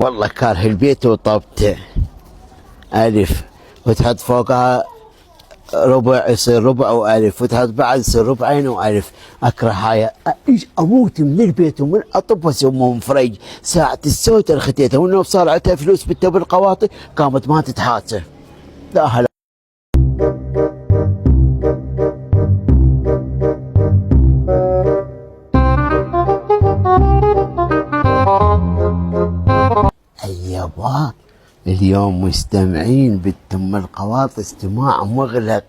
والله كاره البيت وطبته. ألف وتحط فوقها ربع يصير ربع وألف، وتحط بعد يصير ربعين وألف. أكره هاي. إيش أموت من البيت ومن أطب أم فريج ساعة السوت الختيتها، وإنه صار عندها فلوس بالقواطي قامت ما تتحاسب. لا هلا. يابا اليوم مستمعين بالتم القواطي استماع مغلق.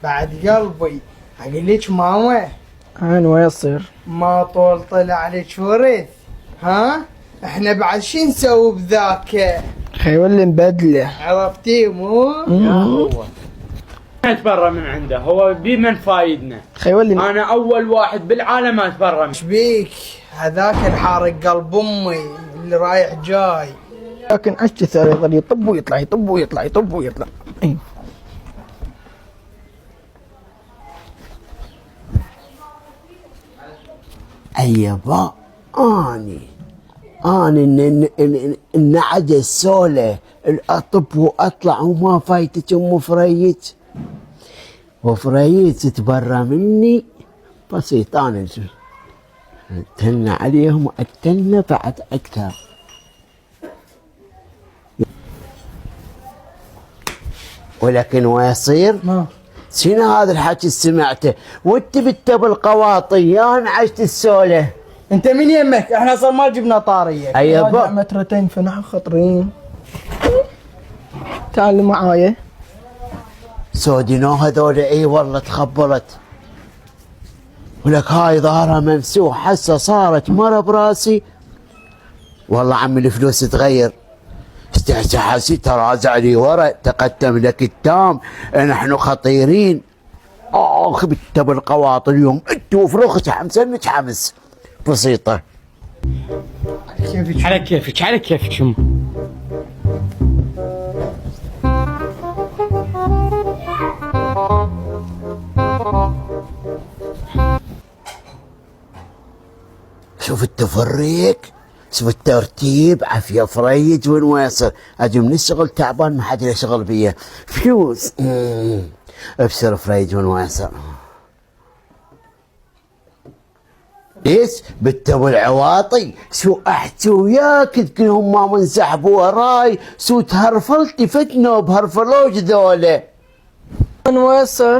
بعد قلبي اقول لك ماما عين ويصير ما طول طلع لك ورث. ها احنا بعد شو نسوي بذاك؟ خيولي مبدله. عرفتي مو؟ هو اتبرى من عنده، هو بمن فايدنا؟ خيولي انا اول واحد بالعالم اتبرى منه. ايش بيك؟ هذاك الحارق قلب امي اللي رايح جاي. لكن عشت ثاني يظل يطب ويطلع يطب ويطلع يطب ويطلع. اي يابا اني النعجة السولة اطب واطلع وما فايتك ام فريج، وفريج تتبرى مني بسيط. انا اتهنى عليهم واتهنى بعد اكثر. ولكن ويصير ما شنو هذا الحكي اللي سمعته وانت بالقواطي يا انعشت السوله؟ انت من يمك؟ احنا صار ما جبنا طاريه. يابا مترتين فنح خطرين. تعال معايا. سودينو هذول. اي والله تخبلت. ولك هاي ظهرها ممسوح هسه صارت مرة براسي. والله عمي الفلوس تغير. استحسي تراجع لي ورا تقدم لك التام نحن خطيرين. اخ بتب القواطي اليوم انت وفرخ حمسنك حمس بسيطة. على كيفك على كيفك شم. شوف التفريق، شوف الترتيب. عافية فريج وين ويصل. اجي من الشغل تعبان ما حد له شغل بيه. فلوس ابشر فريج وين ويصل. ليش بالتو العواطي شو احكي وياك كلهم ما منسحبوا وراي. سو تهرفلتي فتنه بهرفلوج ذولا. وين ويصل؟